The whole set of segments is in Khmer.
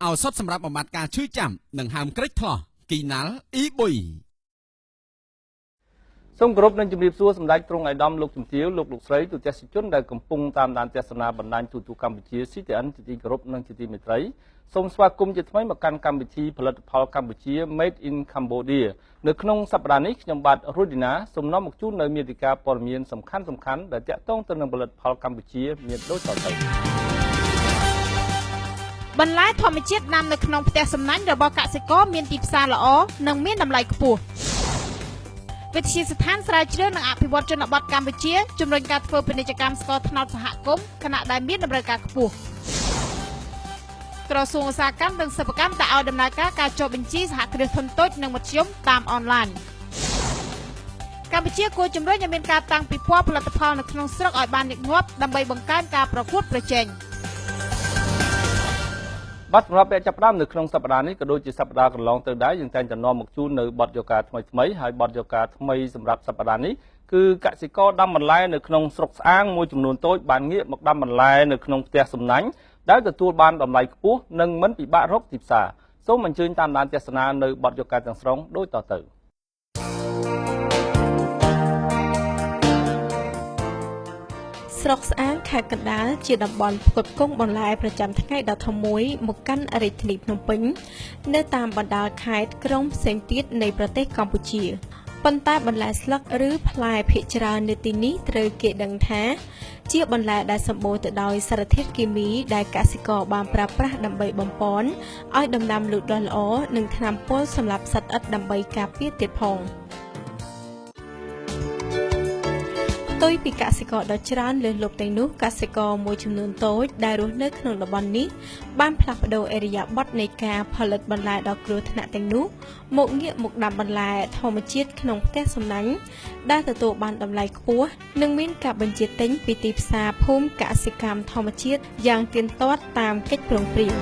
ឱសថសម្រាប់បំបត្តិការឈឺចាំនិងហើមក្រិចថ្លោះគីណាល់អ៊ីបុយសូមគោរពនឹងជម្រាបសួរសម្ដេចទ្រង់ឯកឧត្តមលោកជំទាវលោកស្រីទូតទេសជនដែលកំពុងតាមដានទស្សនាបណ្ដាញទូកម្ពុជា CTN ជាទីគោរពនិងជាទីមេត្រីសូមស្វាគមន៍ជាថ្មីមកកាន់កម្មវិធីផលិតផលកម្ពុជា Made in Cambodia នៅក្នុងសប្ដាហ៍នេះខ្ញុំបាទរុឌីណាសូមនាំមកជូននៅមាតិកាព័ត៌មានសំខាន់ៗដែលទាក់ទងទៅនឹងផលិតផលកម្ពុជាមានដូចតទៅបន្លែធម្មជាតិដាំនៅក្នុងផ្ទះសំណាញ់របស់កសិករមានទីផ្សារល្អនិងមានតម្លៃខ្ពស់វិទ្យាស្ថានស្រាវជ្រាវនិងអភិវឌ្ឍជនបទកម្ពុជាជំរុញការធ្វើពាណិជ្ជកម្មស្ករត្នោតសហគមន៍ខណៈដែលមានតម្រូវការខ្ពស់ក្រសួងឧស្សាហកម្មនិងសិប្បកម្មđãឲ្យដំណើរការចុះបញ្ជីសហគ្រាសធុនតូចនិងមធ្យមតាមអនឡាញកម្ពុជាគួរជំរុញឲ្យមានការតាំងពិព័រណ៍ផលិតផលនៅក្នុងស្រុកឲ្យបានញឹកញាប់ដើម្បីបង្កើនការប្រកួតប្រជែងបាទសម្រាប់វគ្គចាប់ផ្ដើមនៅក្នុងសប្តាហ៍នេះក៏ដូចជាសប្តាហ៍កន្លងទៅដែរយើងតែងតែនាំមកជូននៅបទយកាថ្មីហើយបទយកាថ្មីសម្រាប់សប្តាហ៍នេះគឺកសិករដាំបន្លែនៅក្នុងស្រុកស្អាងមួយចំនួនតូចបានងាកមកដាំបន្លែនៅក្នុងផ្ទះសំណាញ់ដែលទទួលបានតម្លៃខ្ពស់និងមិនពិបាករកទីផ្សារសូមអញ្ជើញតាមដានទស្សនានៅបទយកាទាំងស្រុងដូចតទៅស្រុកស្អាងខេត្តកណ្ដាលជាតំបន់ផ្គត់ផ្គង់បន្លែប្រចាំថ្ងៃដ៏ធំមួយមកកាន់រាជធានីភ្នំពេញនៅតាមបណ្ដាខេត្តក្រុងផ្សេងទៀតនៃប្រទេសកម្ពុជាប៉ុន្តែបន្លែស្លឹកឬផ្លែភាគច្រើននៅទីនេះត្រូវគេដឹងថាជាបន្លែដែលសម្បូរទៅដោយសារធាតុគីមីដែលកសិករបានប្រើប្រាស់ដើម្បីបំពន់ឲ្យដំណាំលូតលាស់ល្អនិងថ្នាំពុលសម្រាប់សត្វល្អិតដើម្បីការពារទៀតផងផ្ទុយពីកសិករដ៏ច្រើនលើសលប់ទាំងនោះកសិករមួយចំនួនតូចដែលរស់នៅក្នុងតំបន់នេះបានផ្លាស់ប្ដូរអេរិយាប័ត្រនៃការផលិតបន្លែដ៏គ្រោះថ្នាក់ទាំងនោះមកងាកមកដាំបន្លែធម្មជាតិក្នុងផ្ទះសំណាញ់ដែលទទួលបានតម្លៃខ្ពស់និងមានការបញ្ជាទិញពីទីផ្សារភូមិកសិកម្មធម្មជាតិយ៉ាងទៀងទាត់តាមកិច្ចព្រមព្រៀង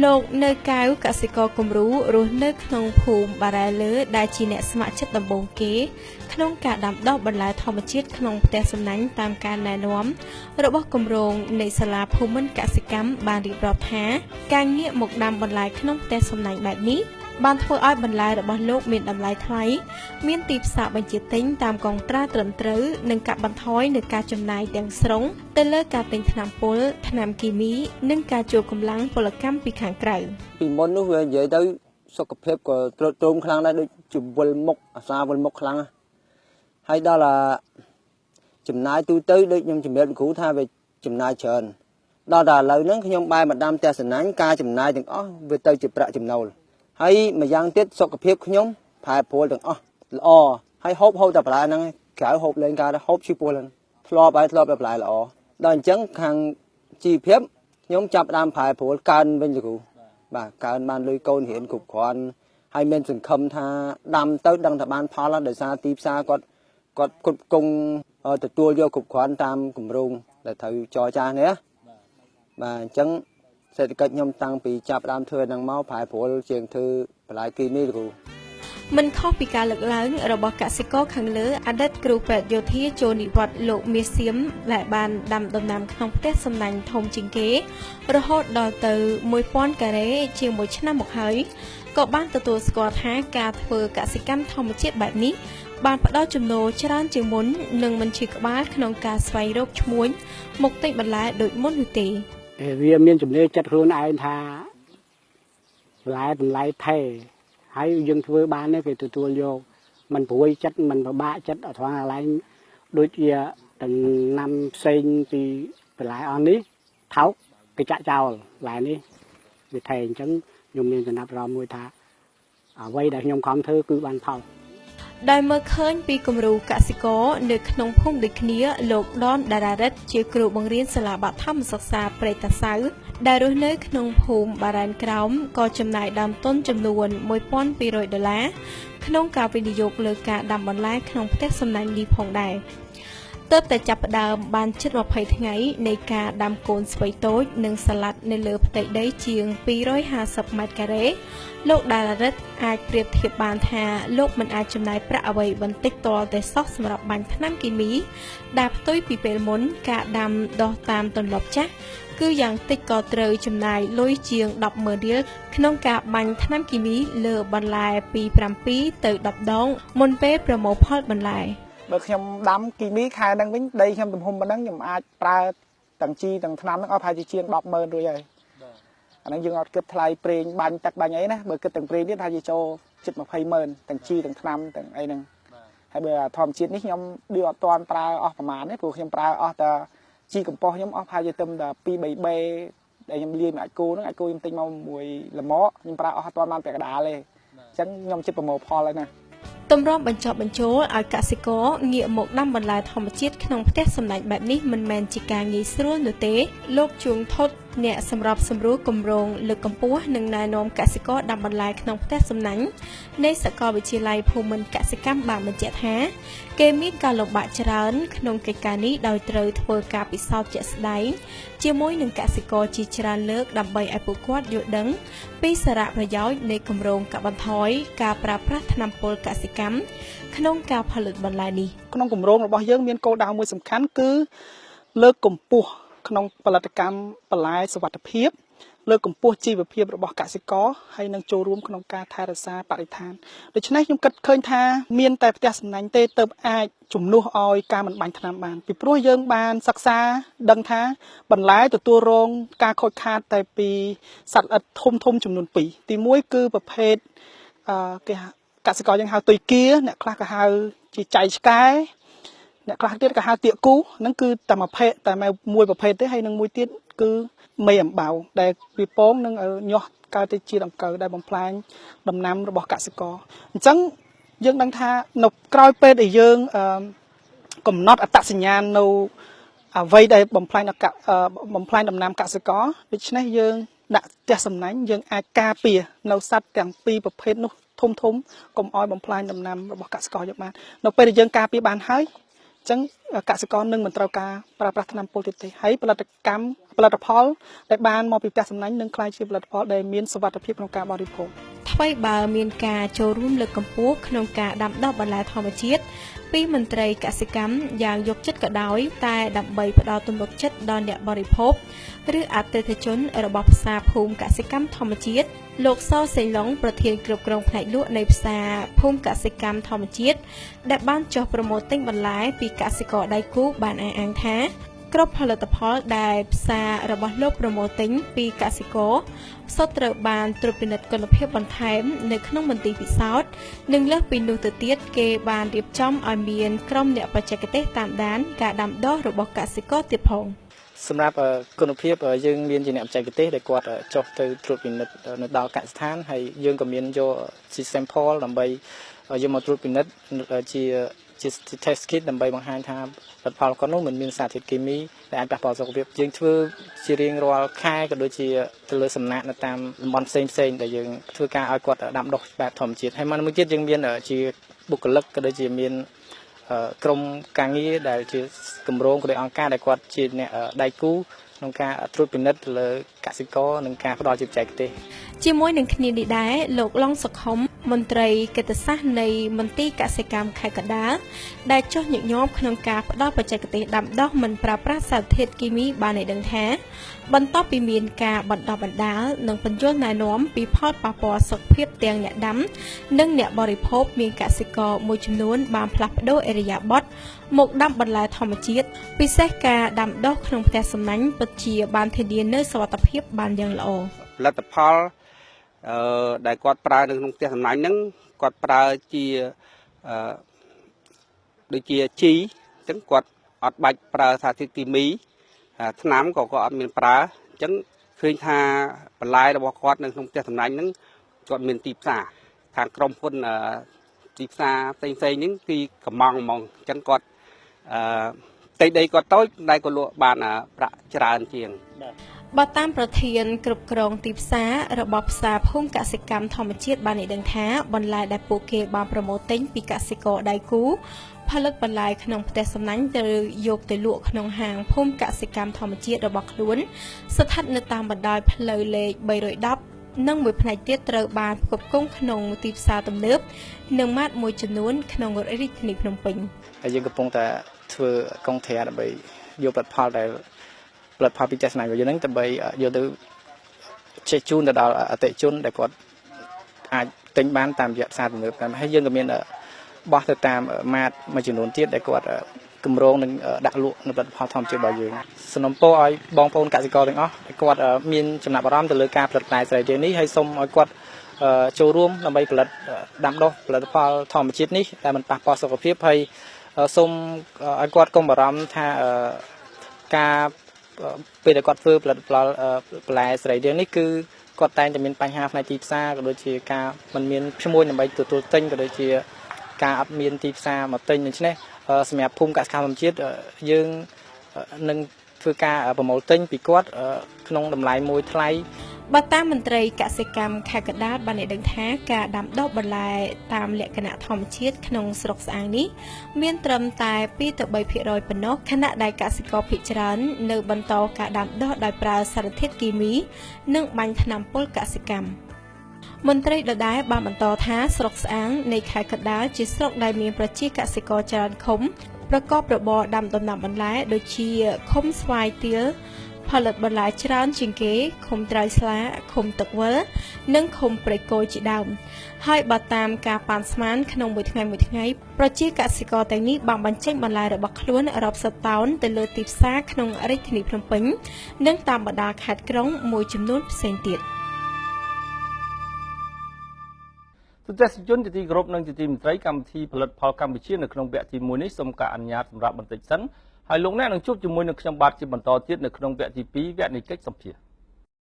លោកនៅកៅកសិករគំរូរស់នៅក្នុងភូមិបារ៉ែលើដែលជាអ្នកស្ម័គ្រចិត្តដំបូងគេក្នុងការដាំដុះបន្លែធម្មជាតិក្នុងផ្ទះសំណាញ់តាមការណែនាំរបស់គម្រោងនៃសាលាភូមិន្ទកសិកម្មបានរៀបរាប់ថាការងាកមកដាំបន្លែក្នុងផ្ទះសំណាញ់បែបនេះបានធ្វើឲ្យបន្លែរបស់លោកមានតម្លៃថ្លៃមានទីផ្សារបញ្ជាទិញតាមកងត្រាត្រឹមត្រូវនិងកាត់បន្ថយនូវការចំណាយទាំងស្រុងទៅលើការទិញថ្នាំពុលថ្នាំគីមីនិងការជួលកម្លាំងពលកម្មពីខាងក្រៅពីមុននោះវានិយាយទៅសុខភាពក៏ទ្រុឌទ្រោមខ្លាំងដែរដូចជាវិលមុខអាសាវិលមុខខ្លាំងហើយដល់ចំណាយទូទៅដូចខ្ញុំជំរាបគ្រូថាវាចំណាយច្រើនដល់តែឥឡូវហ្នឹងខ្ញុំបែរមកដាំផ្ទះសំណាញ់ការចំណាយទាំងអស់វាទៅជាប្រាក់ចំណូលហើយម្យ៉ាងទៀតសុខភាពខ្ញុំប្រែប្រួលទាំងអស់ល្អហើយហូបតែបន្លែហ្នឹងក្រៅហូបលេងការហូបឈឺពោះហ្នឹងធ្លាប់តែបន្លែល្អដល់អញ្ចឹងខាងជីវភាពខ្ញុំចាប់ដើមប្រែប្រួលកើនវិញគ្រូបាទកើនបានលុយកូនរៀនគ្រប់គ្រាន់ហើយមានសង្ឃឹមថាដាំទៅដឹងថាបានផលដោយសារទីផ្សារគាត់គ្រប់គង់ទទួលយកគ្រប់គ្រាន់តាមគម្រោងដែលត្រូវចរចានេះបាទអញ្ចឹងសេដ្ឋកិច្ចខ្ញុំតាំងពីចាប់ដើមធ្វើហ្នឹងមកប្រែប្រួលជាងធ្វើបន្លែគីមីគ្រូមិនខុសពីការលើកឡើងរបស់កសិករខាងលើអតីតគ្រូពេទ្យយោធាចូលនិវត្តន៍លោកមាសសៀមដែលបានដាំដំណាំក្នុងផ្ទះសំណាញ់ធំជាងគេរហូតដល់ទៅ1000ការ៉េជាង1ឆ្នាំមកហើយក៏បានទទួលស្គាល់ថាការធ្វើកសិកម្មធម្មជាតិបែបនេះបានផ្ដល់ចំណូលច្រើនជាងមុននិងមិនឈឺក្បាលក្នុងការស្វែងរកឈ្មួញមកទិញបន្លែដូចមុននោះទេវាមានចំណេះចិត្តខ្លួនឯងថាបន្លែថេហើយយើងធ្វើបានគេទទួលយកมันព្រួយចិត្តมันពិបាកចិត្តអត់ថាកន្លែងដូចជាដំណាំផ្សេងពីបន្លែអស់នេះថោកគេចាក់ចោលបន្លែនេះវាថេអញ្ចឹងខ្ញុំមានចំណាប់អារម្មណ៍មួយថាអ្វីដែលខ្ញុំខំធ្វើគឺបានផលដែលមើលឃើញពីគំរូកសិករនៅក្នុងភូមិដូចគ្នាលោកដនដារ៉ារិតជាគ្រូបង្រៀនសាលាបឋមសិក្សាព្រៃតាសៅដែលរស់នៅក្នុងភូមិបារ៉ែនក្រោមក៏ចំណាយដើមទុនចំនួន$1200ក្នុងការវិនិយោគលើការដាំបន្លែក្នុងផ្ទះសំណាញ់នេះផងដែរទើបតែចាប់ផ្ដើមបានជិត20ថ្ងៃនៃការដាំកូនស្វ័យតូចនិងសាឡាត់នៅលើផ្ទៃដីជាង250ម៉ែត្រការ៉េលោកដារ៉ារិតអាចប្រៀបធៀបបានថាលោកមិនអាចចំណាយប្រាក់អ្វីបន្តិចតតែសោះសម្រាប់បាញ់ថ្នាំគីមីដែលផ្ទុយពីពេលមុនការដាំដុះតាមទម្លាប់ចាស់ គឺយ៉ាងតិចក៏ត្រូវចំណាយលុយជាង 10,000 រៀលក្នុងការបាញ់ថ្នាំគីមីលើបន្លែពី7ទៅ10ដងមុនពេលប្រមូលផលបន្លែ បើខ្ញុំដាំគីមីខែហ្នឹងវិញដីខ្ញុំទំហំប៉ុណ្ណឹងខ្ញុំអាចប្រើទាំងជីទាំងថ្នាំហ្នឹងអស់ប្រហែលជាជាង 10,000 រួចហើយអាហ្នឹងយើងអត់គិតថ្លៃប្រេងបាញ់ទឹកបាញ់អីណាបើគិតទាំងប្រេងទៀតថាជាចូលជិត 20,000 ទាំងជីទាំងថ្នាំទាំងអីហ្នឹងហើយបើធម្មជាតិនេះខ្ញុំឌឺអត់ទាន់ប្រើអស់ប្រហែលទេព្រោះខ្ញុំប្រើអស់តែជីកំប៉ុស្តខ្ញុំអស់ប្រហែលជាទៅតែ 2-3 បេដែលខ្ញុំលាយមួយអាចគោហ្នឹងអាចគោខ្ញុំទិញមកមួយល្មមខ្ញុំប្រើអស់អត់ទាន់បានពាក់កណ្ដាលទេអញ្ចឹងខ្ញុំចិត្តប្រមូលផលហើយណា ទម្រាំបញ្ចុះបញ្ចូលឲ្យកសិករងាកមកដាំបន្លែធម្មជាតិក្នុងផ្ទះសម្បែងបែបនេះមិនមែនជាការងាយស្រួលនោះទេលោកជួងថុតអ្នកសម្របសម្រួលគម្រោងលើកកម្ពស់និងណែនាំកសិករដាំបន្លែក្នុងផ្ទះសំណាញ់នៃសាកលវិទ្យាល័យភូមិន្ទកសិកម្មបានបញ្ជាក់ថាគេមានការលំបាកច្រើនក្នុងកិច្ចការនេះដោយត្រូវធ្វើការពិសោធន៍ជាក់ស្ដែងជាមួយនឹងកសិករជាច្រើនលើកដើម្បីឲ្យពួកគាត់យល់ដឹងពីសារៈប្រយោជន៍នៃគម្រោងកាត់បន្ថយការប្រើប្រាស់ថ្នាំពុលកសិកម្មក្នុងការផលិតបន្លែនេះ ក្នុងគម្រោងរបស់យើងមានគោលដៅមួយសំខាន់គឺលើកកម្ពស់ក្នុងផលិតកម្មបន្លែសុវត្ថិភាពលើកកម្ពស់ជីវភាពរបស់កសិករហើយនឹងចូលរួមក្នុងការថែរក្សាបរិស្ថានដូច្នេះខ្ញុំគិតឃើញថាមានតែផ្ទះសំណាញ់ទេទើបអាចជំនួសឲ្យការមិនបាញ់ថ្នាំបានពីព្រោះយើងបានសិក្សាដឹងថាបន្លែទទួលរងការខូចខាតតែពីសត្វល្អិតធំចំនួន2ទី1គឺប្រភេទគេកសិករយើងហៅទុយគាអ្នកខ្លះក៏ហៅជាចៃឆ្កែអ្នកខ្លះទៀតក៏ហៅទៀកគូហ្នឹងគឺតែមួយប្រភេទទេហើយនឹងមួយទៀតគឺមេអំបៅដែលវាពងនឹងញាស់កើតទៅជាដង្កូវដែលបំផ្លាញដំណាំរបស់កសិករអញ្ចឹងយើងដឹងថានៅក្រោយពេលដែលយើងកំណត់អត្តសញ្ញាណនៅអ្វីដែលបំផ្លាញដំណាំកសិករដូច្នេះយើងដាក់ផ្ទះសំណាញ់យើងអាចការពារនៅសត្វទាំងពីរប្រភេទនោះធំកុំឲ្យបំផ្លាញដំណាំរបស់កសិករយើងបាននៅពេលដែលយើងការពារបានហើយអញ្ចឹងកសិករនឹងមិនត្រូវការប្រើប្រាស់ថ្នាំពុលទៀតទេហើយផលិតផលដែលបានមកពីផ្ទះសំណាញ់នឹងក្លាយជាផលិតផលដែលមានសុវត្ថិភាពក្នុងការបរិភោគ ថ្មីបើមានការចូលរួមលើកកម្ពស់ក្នុងការដាំដុះបន្លែធម្មជាតិពីមន្ត្រីកសិកម្មយ៉ាងយកចិត្តក៏ដោយតែដើម្បីផ្ដល់ទំនុកចិត្តដល់អ្នកបរិភោគឬអតិថិជនរបស់ផ្សារភូមិកសិកម្មធម្មជាតិលោកសសេងឡុងប្រធានគ្រប់គ្រងផ្នែកលក់នៃផ្សារភូមិកសិកម្មធម្មជាតិដែលបានចុះប្រមូលទិញបន្លែពីកសិករដៃគូបានអះអាងថាគ្រប់ផលិតផលដែលផ្សាររបស់លោកប្រមូលទិញពីកសិករសុទ្ធត្រូវបានត្រួតពិនិត្យគុណភាពបន្ថែមនៅក្នុងមន្ទីរពិសោធន៍និងលើសពីនោះទៅទៀតគេបានរៀបចំឲ្យមានក្រុមអ្នកបច្ចេកទេសតាមដានការដាំដុះរបស់កសិករទៀតផង សម្រាប់គុណភាពយើងមានជាអ្នកបច្ចេកទេសដែលគាត់ចុះទៅត្រួតពិនិត្យនៅដល់កសិដ្ឋានហើយយើងក៏មានយកជា sample ដើម្បីយកមកត្រួតពិនិត្យជា test kit ដើម្បីបង្ហាញថាផលិតផលគាត់នោះមិនមានសារធាតុគីមីដែលអាចប៉ះពាល់សុខភាពយើងធ្វើជារៀងរាល់ខែក៏ដូចជាទៅលើសំណាក់នៅតាមតំបន់ផ្សេងដែលយើងធ្វើការឲ្យគាត់ដាំដុះបែបធម្មជាតិហើយមួយទៀតយើងមានជាបុគ្គលិកក៏ដូចជាមានក្រុមការងារដែលជាគម្រោងcủaអង្គការដែលគាត់ជាអ្នកដៃគូក្នុងការត្រួតពិនិត្យទៅលើកសិករនិងការផ្ដល់ជាបច្ចេកទេសជាមួយនឹងគ្នានេះដែរលោកឡុងសុខុមមន្ត្រីកិត្តិសាស្ត្រនៃមន្ទីរកសិកម្មខេត្តកណ្ដាលដែលចុះញឹកញាប់ក្នុងការផ្ដល់បច្ចេកទេសដាំដុះមិនប្រើប្រាស់សារធាតុគីមីបានឲ្យដឹងថាបន្ទាប់ពីមានការបណ្ដុះបណ្ដាលនិងបញ្យល់ណែនាំពីផលប៉ះពាល់សុខភាពទាំងអ្នកដាំនិងអ្នកបរិភោគមានកសិករមួយចំនួនបានផ្លាស់ប្ដូរឥរិយាបថមកដាំបន្លែធម្មជាតិពិសេសការដាំដុះក្នុងផ្ទះសំណាញ់ពិតជាបានធានានូវសុវត្ថិភាពបានយ៉ាងល្អផលិតផលដែលគាត់ប្រើនៅក្នុងផ្ទះសំណាញ់ហ្នឹងគាត់ប្រើជាដូចជាជីអញ្ចឹងគាត់អត់បាច់ប្រើសារធាតុគីមីថ្នាំក៏គាត់អត់មានប្រើអញ្ចឹងឃើញថាបន្លែរបស់គាត់នៅក្នុងផ្ទះសំណាញ់ហ្នឹងគាត់មានទីផ្សារខាងក្រុមហ៊ុនទីផ្សារផ្សេងហ្នឹងគឺកំងហ្មងអញ្ចឹងគាត់ដីគាត់តូចតែគាត់លក់បានប្រាក់ច្រើនជាងបើតាមប្រធានគ្រប់គ្រងទីផ្សាររបស់ផ្សារភូមិកសិកម្មធម្មជាតិបានឲ្យដឹងថាបន្លែដែលពួកគេបានប្រមូលទិញពីកសិករដៃគូផលិតបន្លែក្នុងផ្ទះសំណាញ់ទៅយកទៅលក់ក្នុងហាងភូមិកសិកម្មធម្មជាតិរបស់ខ្លួនស្ថិតនៅតាមបណ្ដោយផ្លូវលេខ310និងមួយផ្នែកទៀតត្រូវបានផ្គត់ផ្គង់ក្នុងទីផ្សារទំនើបនិងម៉ាតមួយចំនួនក្នុងរាជធានីភ្នំពេញហើយយើងកំពុងតែធ្វើកុងត្រាដើម្បីយកផលិតផលដែល ផលិតផលពីទេសនារបស់យើងហ្នឹងដើម្បីយកទៅជិះជូនទៅដល់អតិថិជនដែលគាត់អាចទិញបានតាមរយៈផ្សារទំនើបតាមហើយយើងក៏មានបោះទៅតាមម៉ាតមួយចំនួនទៀតដែលគាត់គម្រោងនឹងដាក់លក់នៅផលិតផលធម្មជាតិរបស់យើងសំណូមពរឲ្យបងប្អូនកសិករទាំងអស់គាត់មានចំណាប់អារម្មណ៍ទៅលើការផលិតផ្លែស្រីទានេះហើយសូមឲ្យគាត់ចូលរួមដើម្បីផលិតដាំដុះផលិតផលធម្មជាតិនេះដែលមិនប៉ះពាល់សុខភាពហើយសូមឲ្យគាត់កុំបារម្ភថាការពេលដែលគាត់ធ្វើផលិតផលផ្លែស្រីទានេះគឺគាត់តែងតែមានបញ្ហាផ្នែកទីផ្សារក៏ដូចជាការមិនមានឈ្មោះដើម្បីទទួលទិញក៏ដូចជាការអត់មានទីផ្សារមកទិញដូច្នេះសម្រាប់ភូមិកសិកម្មធម្មជាតិយើងនឹងធ្វើការប្រមូលទិញពីគាត់ក្នុងតម្លៃមួយថ្លៃបើតាមមន្ត្រីកសិកម្មខេត្តកណ្ដាលបានឲ្យដឹងថាការដាំដុះបន្លែតាមលក្ខណៈធម្មជាតិក្នុងស្រុកស្អាងនេះមានត្រឹមតែ 2-3% ប៉ុណ្ណោះខណៈដែលកសិករភាគច្រើននៅបន្តការដាំដុះដោយប្រើសារធាតុគីមីនិងបាញ់ថ្នាំពុលកសិកម្មមន្ត្រីដដែលបានបន្តថាស្រុកស្អាងនៃខេត្តកណ្ដាលជាស្រុកដែលមានប្រជាកសិករច្រើនឃុំប្រកបរបរដាំដំណាំបន្លែដូចជាឃុំស្វាយទាលផលិតបន្លែច្រើនជាងគេឃុំត្រើយស្លាឃុំទឹកវិលនិងឃុំព្រៃគោជាដើមហើយបើតាមការប៉ាន់ស្មានក្នុងមួយថ្ងៃប្រជាកសិករទាំងនេះបានបញ្ចេញបន្លែរបស់ខ្លួនរាប់សិបតោនទៅលើទីផ្សារក្នុងរាជធានីភ្នំពេញនិងតាមបណ្ដាខេត្តក្រុងមួយចំនួនផ្សេងទៀតទស្សនិកជនជាទីគោរពនិងជាទីមេត្រីកម្មវិធីផលិតផលកម្ពុជានៅក្នុងវគ្គទី1នេះសូមការអនុញ្ញាតសម្រាប់បន្តិចសិនហើយលោកអ្នកនឹងជួបជាមួយនឹងខ្ញុំបាទជាបន្តទៀតនៅក្នុងវគ្គទី2វគ្គនៃកិច្ចសម្ភាសន៍